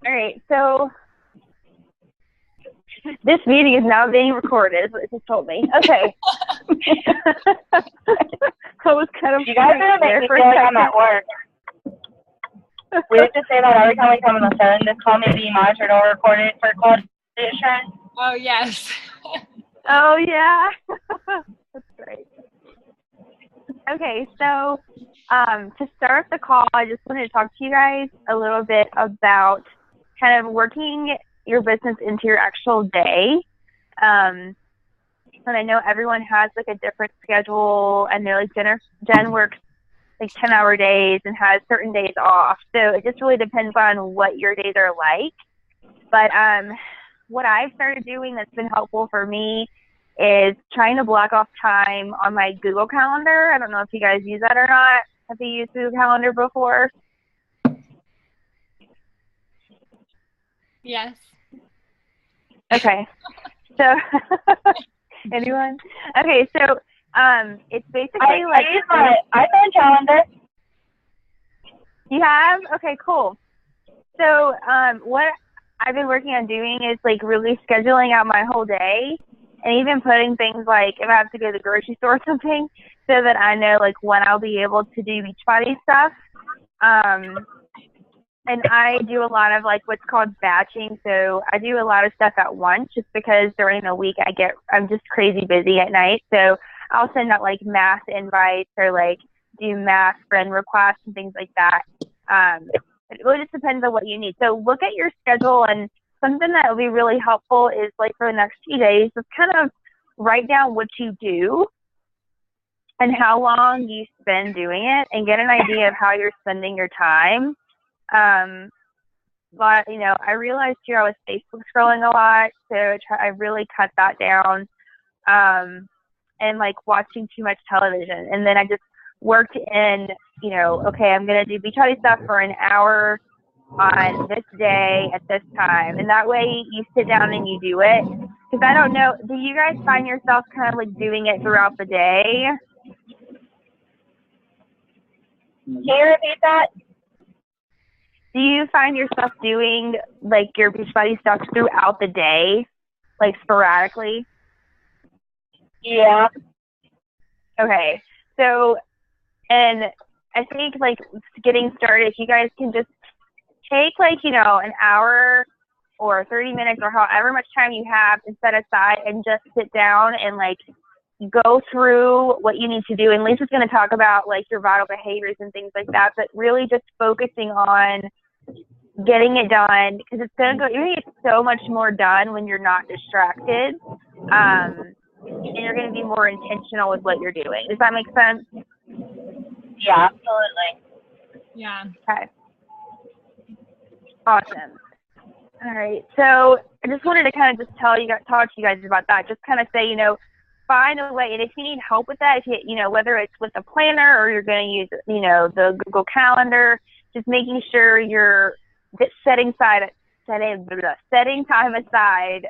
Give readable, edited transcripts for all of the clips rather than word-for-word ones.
All right, so this meeting is now being recorded, is what it just told me. Okay. I was kind of You guys are gonna make me feel like I'm at work. We have to say that every time we come on the phone. This call may be monitored or recorded for quality assurance. Oh, yes. Oh, yeah. That's great. Okay, so to start the call, I just wanted to talk to you guys a little bit about kind of working your business into your actual day. And I know everyone has like a different schedule. I know like Jen works like 10-hour days and has certain days off. So it just really depends on what your days are like. But what I've started doing that's been helpful for me is trying to block off time on my Google Calendar. I don't know if you guys use that or not. Have you used Google Calendar before? Yes. Okay. So, anyone? Okay, so it's basically I use my iPhone calendar. You have? Okay, cool. So what I've been working on doing is like really scheduling out my whole day and even putting things like if I have to go to the grocery store or something so that I know like when I'll be able to do Beachbody stuff. And I do a lot of like what's called batching. So I do a lot of stuff at once just because during the week I'm just crazy busy at night. So I'll send out like mass invites or like do mass friend requests and things like that. It really just depends on what you need. So look at your schedule, and something that will be really helpful is like for the next few days, just kind of write down what you do and how long you spend doing it and get an idea of how you're spending your time. But you know, I realized here I was Facebook scrolling a lot, so I really cut that down. And like watching too much television, and then I just worked in, you know, okay, I'm gonna do Beachbody stuff for an hour on this day at this time, and that way you sit down and you do it. Because I don't know, do you guys find yourself kind of like doing it throughout the day? Can you repeat that? Do you find yourself doing like your Beachbody stuff throughout the day, like sporadically? Yeah. Okay, so, and I think like getting started, if you guys can just take like, you know, an hour or 30 minutes or however much time you have and set aside and just sit down and like go through what you need to do. And Lisa's going to talk about like your vital behaviors and things like that, but really just focusing on getting it done, because it's going to go, you're going to get so much more done when you're not distracted. And you're going to be more intentional with what you're doing. Does that make sense? Yeah, absolutely. Yeah. Okay. Awesome. All right. So I just wanted to kind of just talk to you guys about that. Just kind of say, you know, find a way. And if you need help with that, if you know, whether it's with a planner or you're going to use, you know, the Google Calendar, just making sure you're setting time aside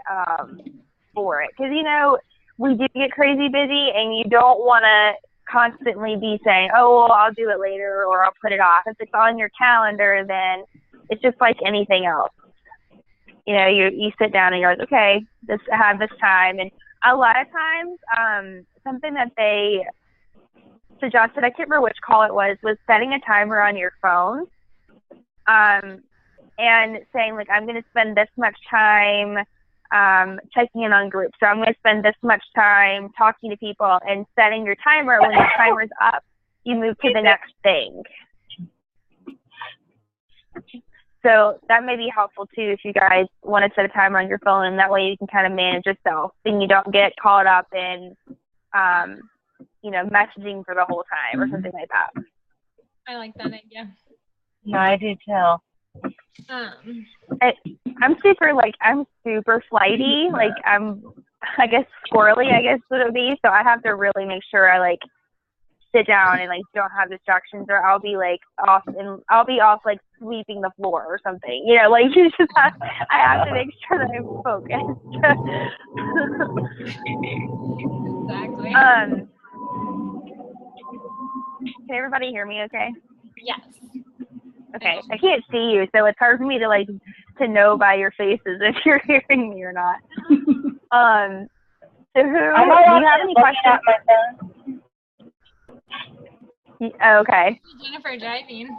for it. Because, you know, we do get crazy busy, and you don't want to constantly be saying, oh, well, I'll do it later or I'll put it off. If it's on your calendar, then it's just like anything else. You know, you sit down and you're like, okay, I have this time. And a lot of times, something that they suggested, I can't remember which call it was setting a timer on your phone, and saying like, I'm going to spend this much time checking in on groups. So I'm going to spend this much time talking to people, and setting your timer. When your timer's up, you move to the next thing. So that may be helpful too if you guys want to set a timer on your phone, and that way you can kind of manage yourself and you don't get caught up in, you know, messaging for the whole time or something like that. I like that idea. No, I do too. I'm super flighty. Like I guess squirrely, I guess would it be. So I have to really make sure I like sit down and like don't have distractions, or I'll be like off like sweeping the floor or something. You know, like I have to make sure that I'm focused. Exactly. Can everybody hear me okay? Yes. Okay. I can't see you, so it's hard for me to like to know by your faces if you're hearing me or not. So who, do you have any questions? Okay. Jennifer driving.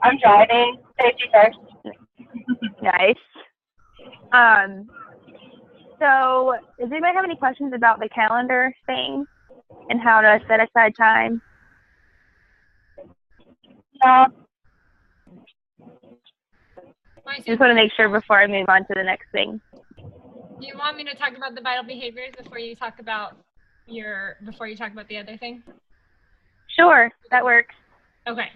I'm driving. Safety first. Nice. So does anybody have any questions about the calendar thing and how to set aside time? No. Just want to make sure before I move on to the next thing. Do you want me to talk about the vital behaviors before you talk about the other thing? Sure, that works. Okay.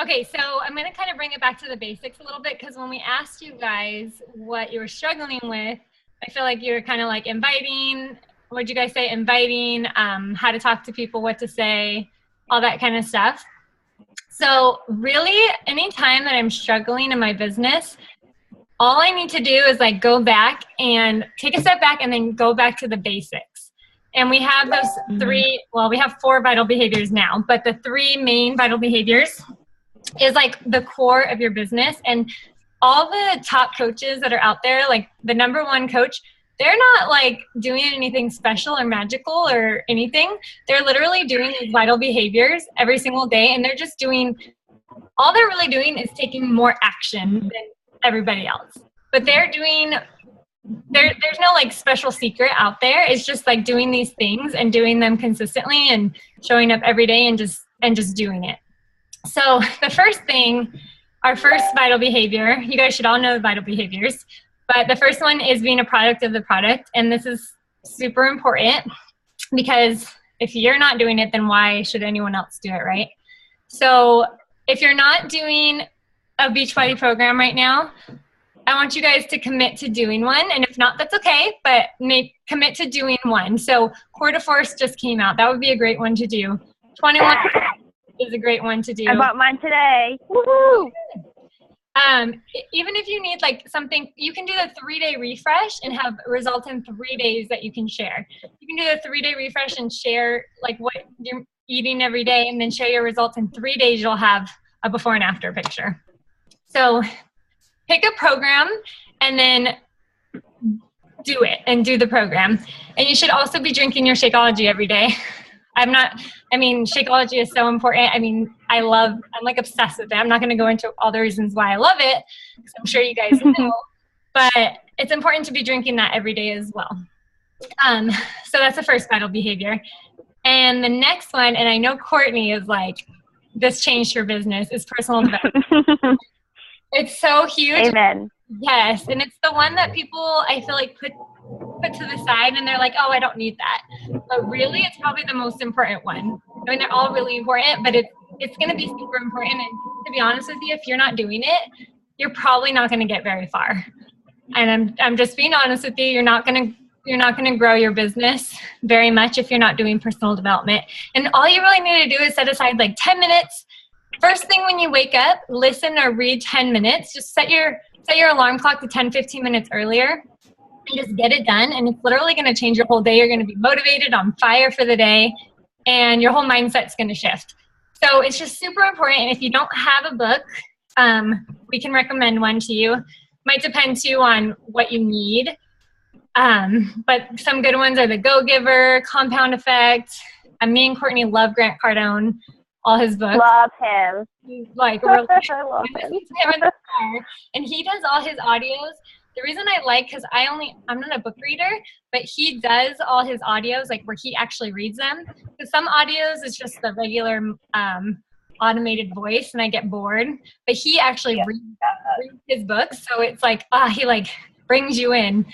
Okay, so I'm going to kind of bring it back to the basics a little bit, because when we asked you guys what you were struggling with, I feel like you were kind of like inviting, what'd you guys say? Inviting, how to talk to people, what to say, all that kind of stuff. So really, anytime that I'm struggling in my business, all I need to do is like go back and take a step back and then go back to the basics. And we have those three, well, we have 4 vital behaviors now, but the 3 main vital behaviors is like the core of your business. And all the top coaches that are out there, like the #1 coach, they're not like doing anything special or magical or anything. They're literally doing these vital behaviors every single day. And they're just doing, all they're really doing is taking more action than everybody else. But they're doing, there's no like special secret out there. It's just like doing these things and doing them consistently and showing up every day and just doing it. So the first thing, our first vital behavior, you guys should all know the vital behaviors, but the first one is being a product of the product. And this is super important, because if you're not doing it, then why should anyone else do it, right? So if you're not doing a Beachbody program right now, I want you guys to commit to doing one. And if not, that's okay, but commit to doing one. So Core de Force just came out. That would be a great one to do. 21 is a great one to do. I bought mine today. Woohoo! Even if you need like something, you can do the 3-day refresh and have results in 3 days that you can share. You can do the 3-day refresh and share like what you're eating every day, and then share your results in 3 days. You'll have a before and after picture. So pick a program and then do it and do the program. And you should also be drinking your Shakeology every day. Shakeology is so important. I'm like obsessed with it. I'm not going to go into all the reasons why I love it, because I'm sure you guys know, but it's important to be drinking that every day as well. So that's the first vital behavior. And the next one, and I know Courtney is like, this changed her business, is personal development. It's so huge. Amen. Yes. And it's the one that people, I feel like, put to the side and they're like, oh, I don't need that. But really, it's probably the most important one. They're all really important, but it's going to be super important. And to be honest with you, if you're not doing it, you're probably not going to get very far. And I'm just being honest with you. You're not going to grow your business very much if you're not doing personal development. And all you really need to do is set aside like 10 minutes. First thing when you wake up, listen or read 10 minutes. Just set your alarm clock to 10-15 minutes earlier and just get it done. And it's literally going to change your whole day. You're going to be motivated, on fire for the day, and your whole mindset's going to shift. So it's just super important. And if you don't have a book, we can recommend one to you. Might depend too on what you need. But some good ones are The Go-Giver, Compound Effect. Me and Courtney love Grant Cardone, all his books. Love him. Like, really, I love him. And he does all his audios. The reason I like, because I'm not a book reader, but he does all his audios, like where he actually reads them. Because some audios is just the regular automated voice, and I get bored. But he actually reads his books, so it's like, he like brings you in.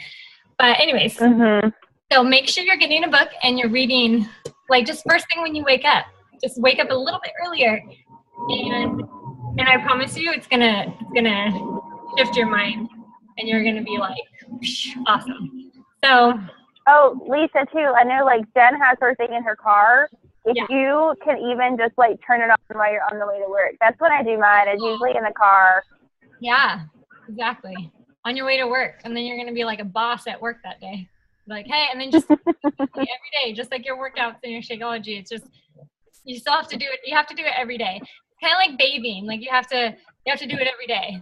But anyways, So make sure you're getting a book and you're reading, like, just first thing when you wake up. Just wake up a little bit earlier, and I promise you, it's gonna shift your mind, and you're gonna be like, awesome. So. Oh, Lisa too. I know, like, Jen has her thing in her car. If you can even just like turn it on while you're on the way to work. That's when I do mine. It's usually in the car. Yeah, exactly. On your way to work, and then you're gonna be like a boss at work that day. Like, hey, and then just every day, just like your workouts and your Shakeology. It's just, you still have to do it. You have to do it every day. Kind of like bathing. Like you have to do it every day.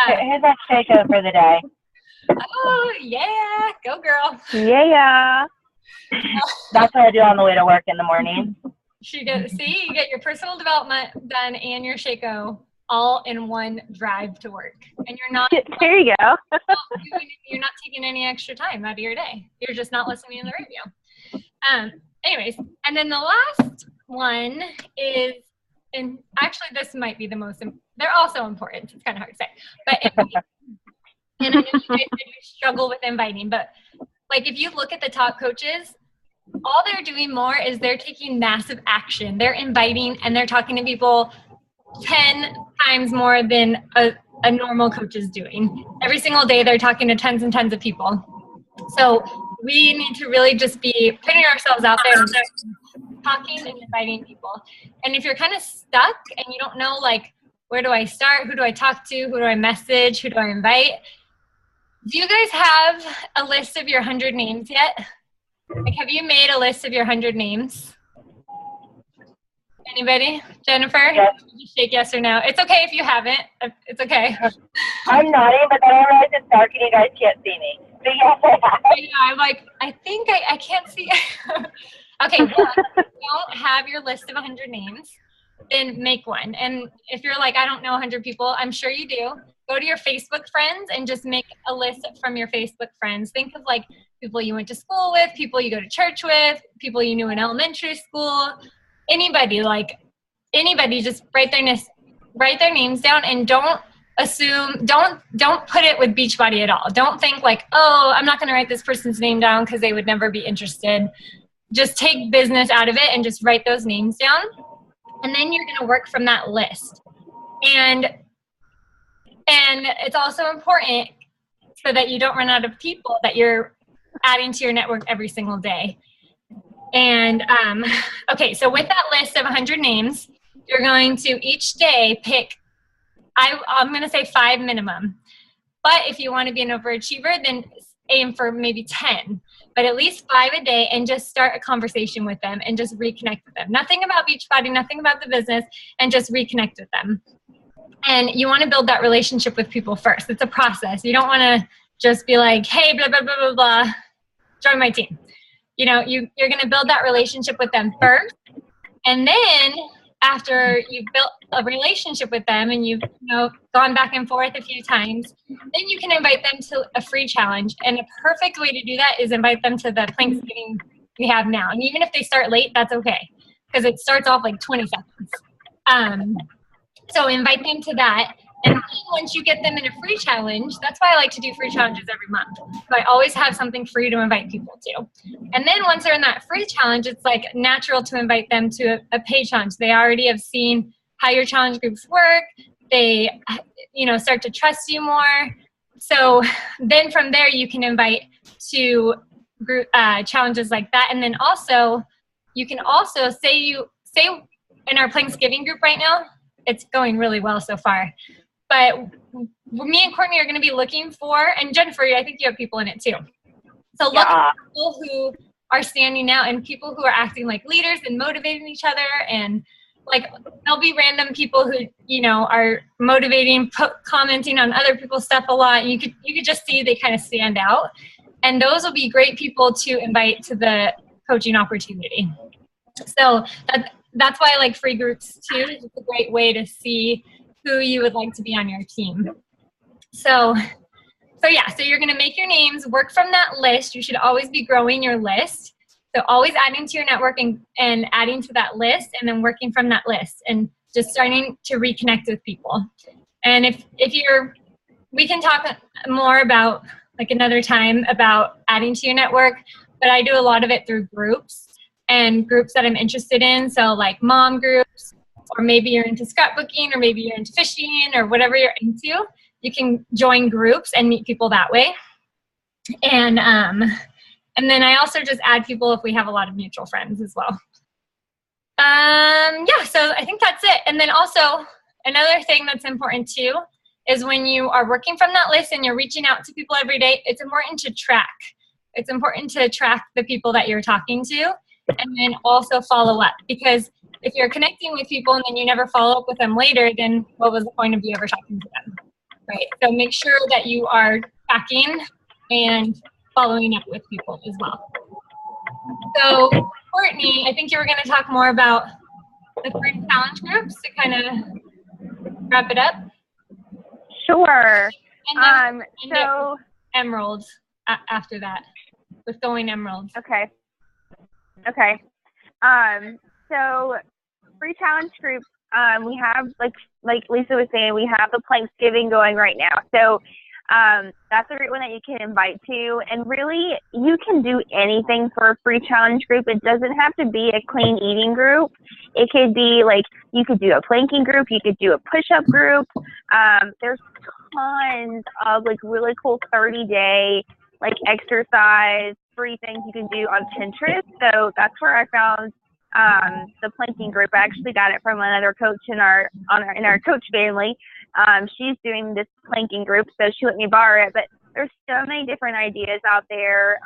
Here's my shake-up for the day. Oh, yeah. Go, girl. Yeah. That's what I do on the way to work in the morning. You get your personal development done and your Shako all in one drive to work. And you're not There you go. you're not taking any extra time out of your day. You're just not listening to the radio. Anyways, and then the last one is, and actually this might be the most, they're also important. It's kind of hard to say. But and I know you guys said you struggle with inviting, but like if you look at the top coaches, all they're doing more is they're taking massive action. They're inviting and they're talking to people 10 times more than a normal coach is doing. Every single day they're talking to tons and tons of people. So we need to really just be putting ourselves out there and talking and inviting people. And if you're kind of stuck and you don't know, like, where do I start? Who do I talk to? Who do I message? Who do I invite? Do you guys have a list of your 100 names yet? Like, have you made a list of your 100 names? Anybody? Jennifer? Yes. Just shake yes or no. It's okay if you haven't. It's okay. I'm nodding, but then I realize it's dark and you guys can't see me. So yes, I have. Yeah, I'm like, I think I can't see. Okay, well, if you don't have your list of 100 names, then make one. And if you're like, I don't know 100 people, I'm sure you do. Go to your Facebook friends and just make a list from your Facebook friends. Think of like people you went to school with, people you go to church with, people you knew in elementary school, anybody, just write their names down, and don't assume, don't put it with Beachbody at all. Don't think like, oh, I'm not going to write this person's name down because they would never be interested. Just take business out of it and just write those names down. And then you're going to work from that list. And it's also important so that you don't run out of people that you're adding to your network every single day. And, okay, so with that list of 100 names, you're going to each day pick, I'm going to say 5 minimum. But if you want to be an overachiever, then aim for maybe 10. But at least 5 a day, and just start a conversation with them and just reconnect with them. Nothing about Beachbody, nothing about the business, and just reconnect with them. And you want to build that relationship with people first. It's a process. You don't want to just be like, hey, blah, blah, blah, blah, blah, join my team. You know, you're going to build that relationship with them first. And then after you've built a relationship with them and you've gone back and forth a few times, then you can invite them to a free challenge. And a perfect way to do that is invite them to the Planksgiving we have now. And even if they start late, that's okay, because it starts off like 20 seconds. So invite them to that. And then once you get them in a free challenge, that's why I like to do free challenges every month. So I always have something free to invite people to. And then once they're in that free challenge, it's like natural to invite them to a paid challenge. They already have seen how your challenge groups work. They, start to trust you more. So then from there, you can invite to group challenges like that. And then also, you can also say in our Planksgiving group right now, it's going really well so far. But me and Courtney are going to be looking for, and Jennifer, I think you have people in it too. So look at people who are standing out and people who are acting like leaders and motivating each other. And like, there'll be random people who, are motivating, commenting on other people's stuff a lot. You could just see they kind of stand out. And those will be great people to invite to the coaching opportunity. So that's why I like free groups too. It's a great way to see who you would like to be on your team. So you're going to make your names, work from that list. You should always be growing your list. So always adding to your network and adding to that list, and then working from that list and just starting to reconnect with people. And if we can talk more about like another time about adding to your network, but I do a lot of it through groups and groups that I'm interested in. So like mom groups, or maybe you're into scrapbooking, or maybe you're into fishing, or whatever you're into. You can join groups and meet people that way. And then I also just add people if we have a lot of mutual friends as well. So I think that's it. And then also another thing that's important too is when you are working from that list and you're reaching out to people every day, it's important to track. It's important to track the people that you're talking to, and then also follow up, because if you're connecting with people and then you never follow up with them later, then what was the point of you ever talking to them? Right. So make sure that you are tracking and following up with people as well. So Courtney, I think you were going to talk more about the 3 challenge groups to kind of wrap it up. Sure. And then So Emerald after that, with going Emerald. Okay. So free challenge groups, we have, like Lisa was saying, we have the Planksgiving going right now. So that's a great one that you can invite to. And really, you can do anything for a free challenge group. It doesn't have to be a clean eating group. It could be like, you could do a planking group, you could do a push-up group. There's tons of like really cool 30-day like exercise free things you can do on Pinterest. So that's where I found the planking group. I actually got it from another coach in our coach family. She's doing this planking group, so she let me borrow it. But there's so many different ideas out there,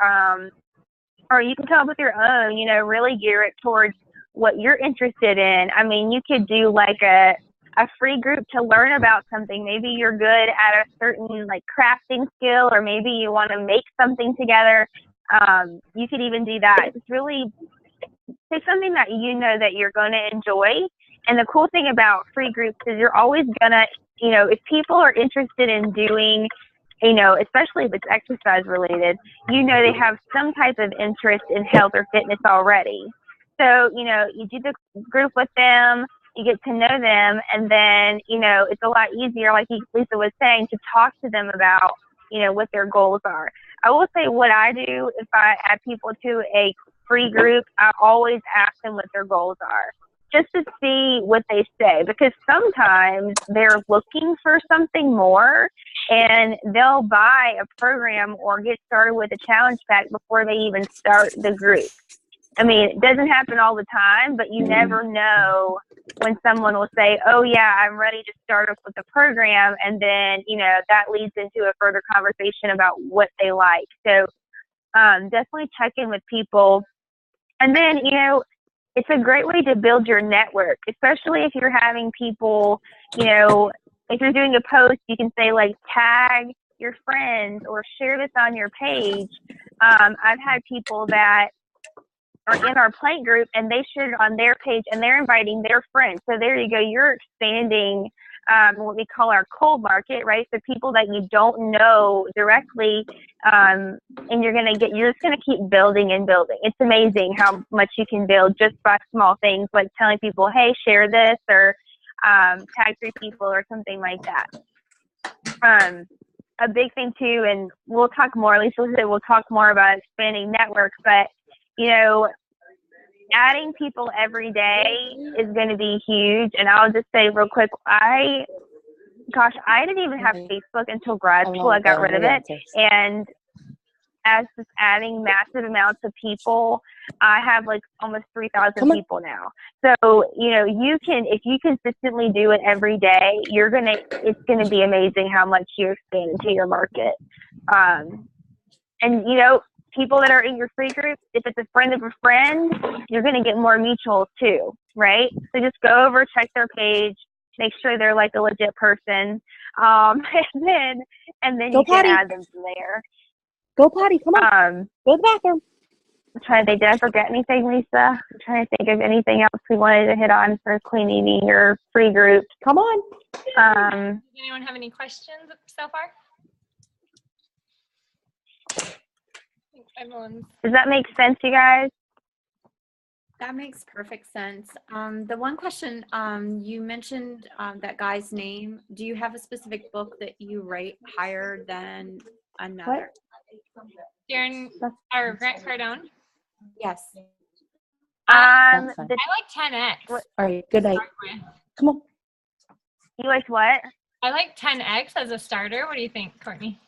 or you can come up with your own. Really gear it towards what you're interested in. I mean, you could do like a free group to learn about something. Maybe you're good at a certain like crafting skill, or maybe you want to make something together. You could even do that. It's really pick something that you know that you're going to enjoy. And the cool thing about free groups is you're always going to, if people are interested in doing, especially if it's exercise related, they have some type of interest in health or fitness already. So, you do the group with them, you get to know them, and then, it's a lot easier, like Lisa was saying, to talk to them about, what their goals are. I will say what I do if I add people to a free group, I always ask them what their goals are, just to see what they say, because sometimes they're looking for something more and they'll buy a program or get started with a challenge pack before they even start the group. I mean, it doesn't happen all the time, but you never know when someone will say, oh yeah, I'm ready to start off with the program. And then, that leads into a further conversation about what they like. So definitely check in with people. And then, it's a great way to build your network, especially if you're having people, if you're doing a post, you can say like tag your friends or share this on your page. I've had people that are in our plank group and they shared it on their page and they're inviting their friends. So there you go. You're expanding what we call our cold market, right? So people that you don't know directly, and you're just going to keep building and building. It's amazing how much you can build just by small things, like telling people, hey, share this, or tag 3 people or something like that. A big thing too, and we'll talk more, Lisa said we'll talk more about expanding networks, but adding people every day is going to be huge. And I'll just say real quick, I didn't even have Facebook until grad school. I got rid of it. And as just adding massive amounts of people, I have like almost 3,000 people now. So, if you consistently do it every day, it's going to be amazing how much you expand into your market. And people that are in your free group, if it's a friend of a friend, you're going to get more mutuals too, right? So just go over, check their page, make sure they're like a legit person, and then you can add them from there. Go potty, come on. Go to the bathroom. I'm trying to think, did I forget anything, Lisa? I'm trying to think of anything else we wanted to hit on for clean eating or free groups. Come on. Does anyone have any questions so far? Does that make sense, you guys? That makes perfect sense. The one question, you mentioned that guy's name. Do you have a specific book that you rate higher than another? Darren or Grant Cardone? Yes. I like 10X. All right, good night. Come on. You like what? I like 10X as a starter. What do you think, Courtney?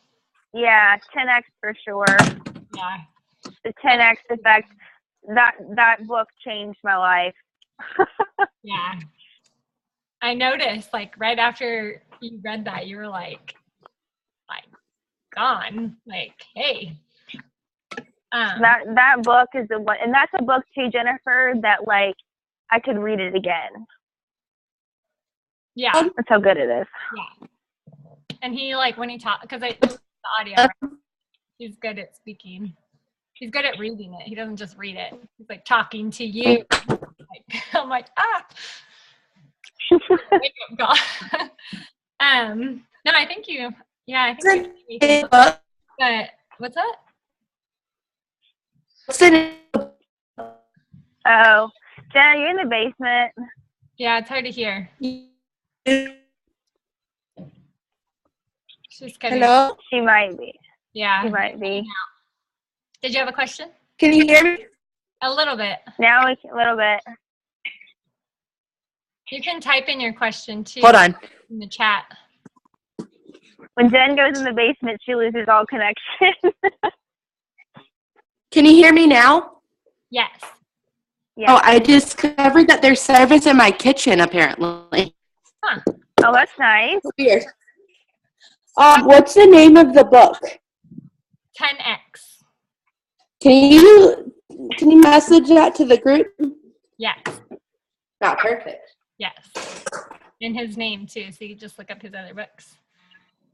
Yeah, 10X for sure. Yeah. The 10X effect, that book changed my life. Yeah. I noticed, like, right after you read that, you were like gone. Like, hey. That book is the one, and that's a book too, Jennifer, that like I could read it again. Yeah. That's how good it is. Yeah. And he like when he talks, because the audio, right? He's good at speaking. He's good at reading it. He doesn't just read it. He's like talking to you. I'm like, wake up, God. No, I think you. Yeah, I think you. But what's that? Oh, Jenna, you're in the basement. Yeah, it's hard to hear. She's cutting. Hello? She might be. Yeah. She might be. Did you have a question? Can you hear me? A little bit. Now a little bit. You can type in your question too. Hold on. In the chat. When Jen goes in the basement, she loses all connection. Can you hear me now? Yes. Yeah. Oh, I discovered that there's service in my kitchen, apparently. Huh. Oh, that's nice. Weird. What's the name of the book? 10x. Can you message that to the group? Yes. Oh, perfect. Yes. In his name too, so you can just look up his other books.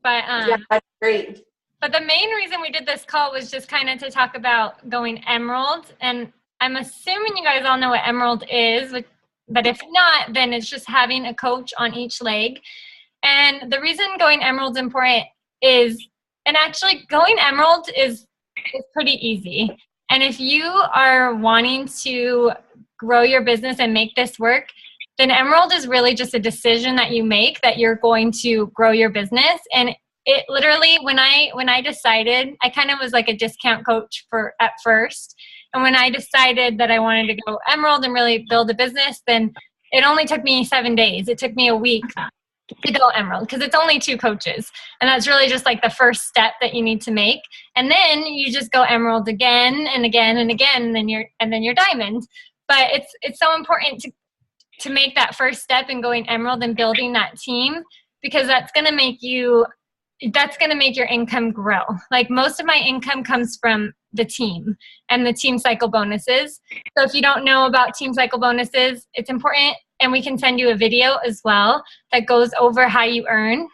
But Yeah, that's great. But the main reason we did this call was just kind of to talk about going emerald. And I'm assuming you guys all know what emerald is, but if not, then it's just having a coach on each leg. And the reason going emerald is important is, and actually going emerald is pretty easy. And if you are wanting to grow your business and make this work, then emerald is really just a decision that you make that you're going to grow your business. And it literally, when I decided, I kind of was like a discount coach at first. And when I decided that I wanted to go emerald and really build a business, then it only took me 7 days. It took me a week to go emerald because it's only 2 coaches. And that's really just like the first step that you need to make. And then you just go emerald again and again and again, and then you're diamond. But it's so important to make that first step in going emerald and building that team, because that's going to make your income grow. Like most of my income comes from the team and the team cycle bonuses. So if you don't know about team cycle bonuses, it's important, and we can send you a video as well that goes over how you earn.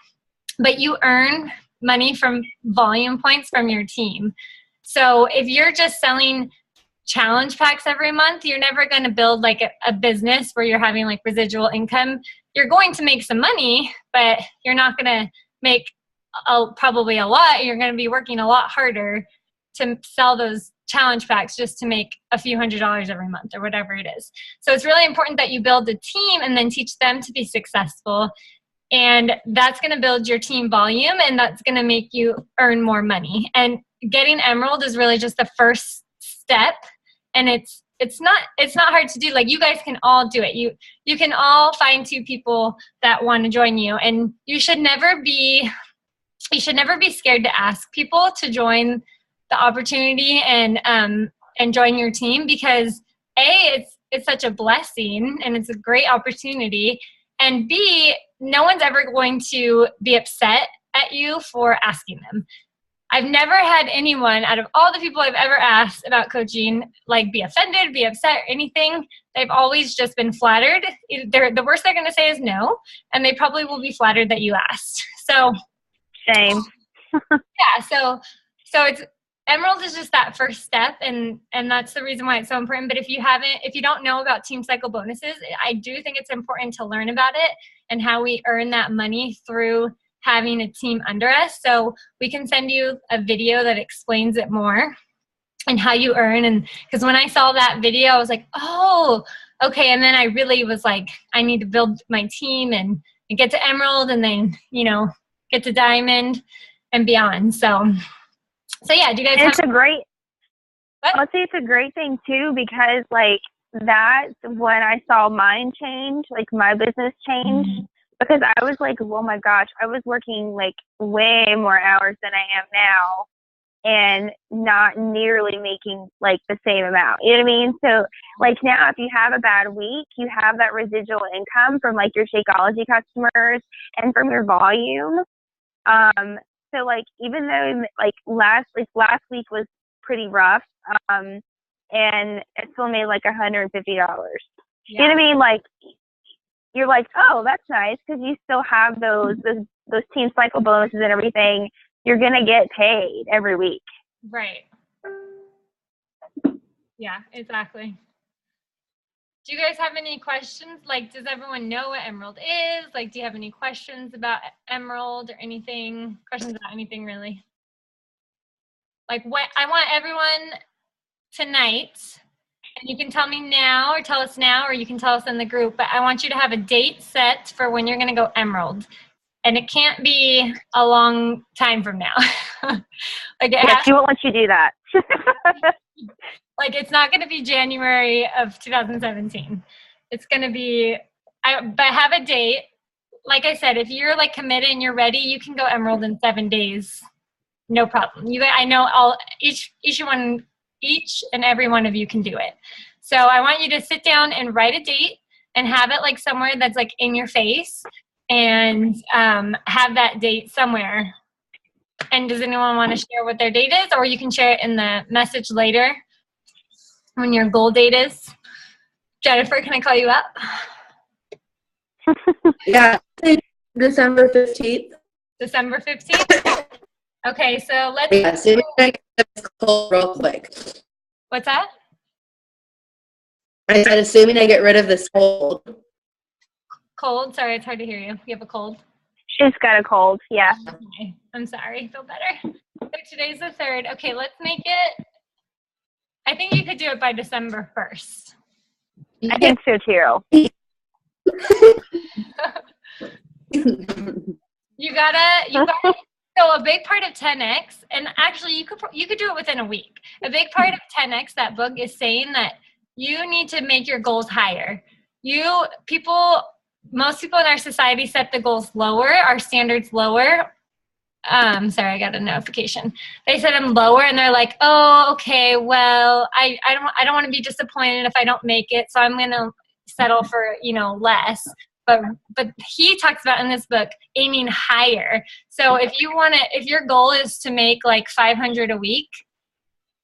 But you earn money from volume points from your team. So if you're just selling challenge packs every month, you're never going to build like a business where you're having like residual income. You're going to make some money, but you're not going to make probably a lot. You're going to be working a lot harder to sell those challenge packs just to make a few $100s every month or whatever it is. So it's really important that you build a team and then teach them to be successful. And that's going to build your team volume, and that's going to make you earn more money. And getting emerald is really just the first step. And it's not hard to do. Like, you guys can all do it. You can all find 2 people that want to join you, and you should never be scared to ask people to join the opportunity and join your team, because A, it's such a blessing and it's a great opportunity, and B, no one's ever going to be upset at you for asking them. I've never had anyone out of all the people I've ever asked about coaching like be offended, be upset, or anything. They've always just been flattered. The worst they're going to say is no, and they probably will be flattered that you asked. So Same. yeah, so it's emerald is just that first step, and that's the reason why it's so important. But if you don't know about team cycle bonuses, I do think it's important to learn about it and how we earn that money through having a team under us. So we can send you a video that explains it more and how you earn. And because when I saw that video, I was like, oh, okay. And then I really was like, I need to build my team and get to emerald, and then, get to diamond and beyond. So yeah, do you guys I'd say it's a great thing too, because like that's when I saw mine change, like my business change, because I was like, oh my gosh, I was working like way more hours than I am now and not nearly making like the same amount. You know what I mean? So like now, if you have a bad week, you have that residual income from like your Shakeology customers and from your volume. So like, even though like last week was pretty rough, and it still made like $150. Yeah. You know what I mean? Like, you're like, oh, that's nice, because you still have those those team cycle bonuses and everything, you're going to get paid every week. Right. Yeah, exactly. Do you guys have any questions? Like, does everyone know what Emerald is? Like, do you have any questions about Emerald or anything? Questions about anything, really? Like, what I want everyone tonight, and you can tell me now or tell us now, or you can tell us in the group, but I want you to have a date set for when you're going to go Emerald. And it can't be a long time from now. Yes, she won't let you do that. Like, it's not going to be January of 2017. It's going to be, but have a date. Like I said, if you're like committed and you're ready, you can go Emerald in 7 days. No problem. I know each and every one of you can do it. So I want you to sit down and write a date and have it like somewhere that's like in your face, and have that date somewhere. And does anyone want to share what their date is? Or you can share it in the message later when your goal date is. Jennifer, can I call you up? Yeah, December 15th. December 15th? Okay, so let's... Yeah, assuming I get this cold real quick. What's that? I said, assuming I get rid of this cold. Cold? Sorry, it's hard to hear you. You have a cold? She's got a cold, yeah. Okay, I'm sorry. Feel better? So today's the 3rd. Okay, let's make it... I think you could do it by December 1st. I think so too. You gotta. So a big part of 10X, and actually you could do it within a week. A big part of 10X, that book, is saying that you need to make your goals higher. Most people in our society set the goals lower, our standards lower. Sorry, I got a notification. They set them lower, and they're like, oh, okay, well, I don't want to be disappointed if I don't make it, so I'm gonna settle for, less. But he talks about in this book aiming higher. So if your goal is to make like 500 a week,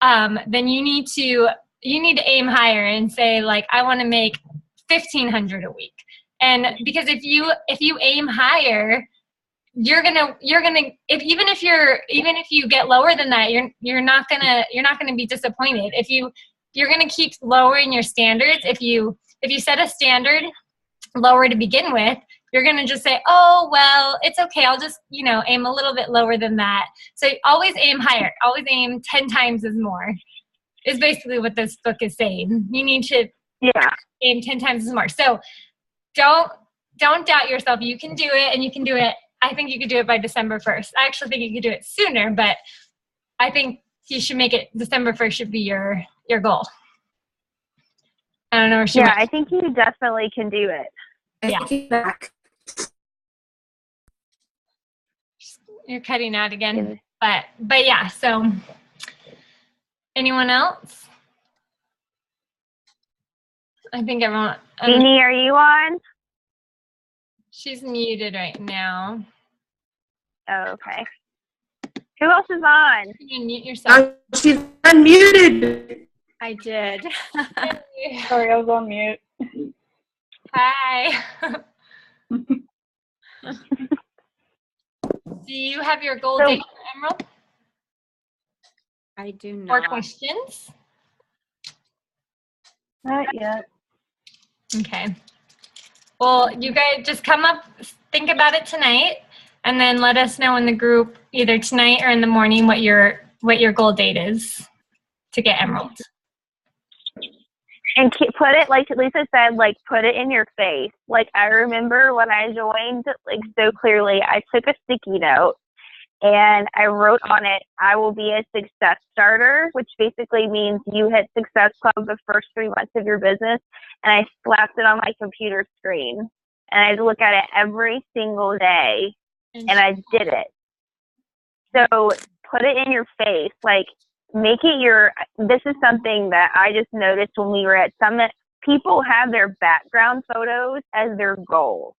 then you need to aim higher and say, like, I want to make 1,500 a week. And because if you aim higher, you're gonna even if you get lower than that, you're not gonna be disappointed. You're gonna keep lowering your standards. If you set a standard lower to begin with, you're going to just say, oh, well, it's okay. I'll just, aim a little bit lower than that. So always aim higher. Always aim 10 times as more is basically what this book is saying. You need to aim 10 times as more. So don't doubt yourself. You can do it, and you can do it. I think you could do it by December 1st. I actually think you could do it sooner, but I think you should make it December 1st should be your goal. I don't know. I think you definitely can do it. Yeah. You're cutting out again, but yeah. So, anyone else? I think everyone. Jeannie, are you on? She's muted right now. Oh, okay. Who else is on? You can mute yourself. She's unmuted. I did. Sorry, I was on mute. Hi. Do you have your goal date, Emerald? I do not. More questions? Not yet. Okay. Well, you guys just come up, think about it tonight, and then let us know in the group either tonight or in the morning what your goal date is to get Emerald. And put it, like Lisa said, like, put it in your face. Like, I remember when I joined, like, so clearly, I took a sticky note and I wrote on it, I will be a success starter, which basically means you hit Success Club the first 3 months of your business. And I slapped it on my computer screen. And I look at it every single day, and I did it. So put it in your face. Like, make it this is something that I just noticed when we were at Summit. People have their background photos as their goals.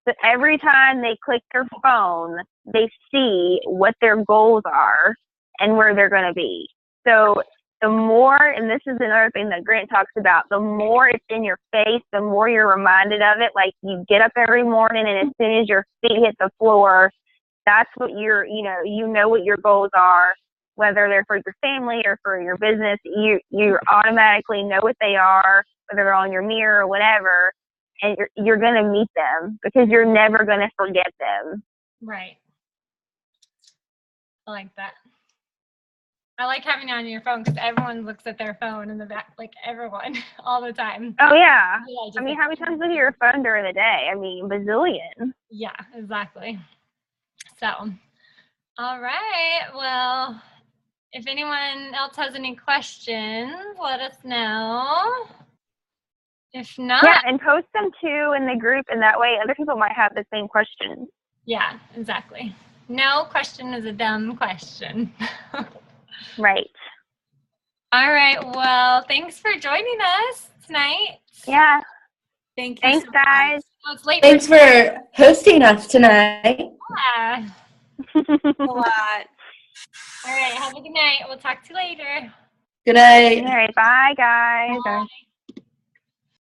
So every time they click their phone, they see what their goals are and where they're going to be. So the more, and this is another thing that Grant talks about, the more it's in your face, the more you're reminded of it. Like, you get up every morning, and as soon as your feet hit the floor, that's what you know what your goals are, whether they're for your family or for your business. You automatically know what they are, whether they're on your mirror or whatever, and you're going to meet them because you're never going to forget them. Right. I like that. I like having it on your phone because everyone looks at their phone in the back, like everyone, all the time. Oh, yeah. Yeah, I mean, how many times look at your phone during the day? I mean, bazillion. Yeah, exactly. So, all right. Well, if anyone else has any questions, let us know. If not, Yeah, and post them too in the group, and that way other people might have the same questions. yeah, exactly. No question is a dumb question. Right. All right. Well, thanks for joining us tonight. Yeah. Thank you. Thanks, so guys. Oh, it's late. Thanks for hosting us tonight. Yeah. much. A lot. All right. Have a good night. We'll talk to you later. Good night. All right. Bye, guys. Bye.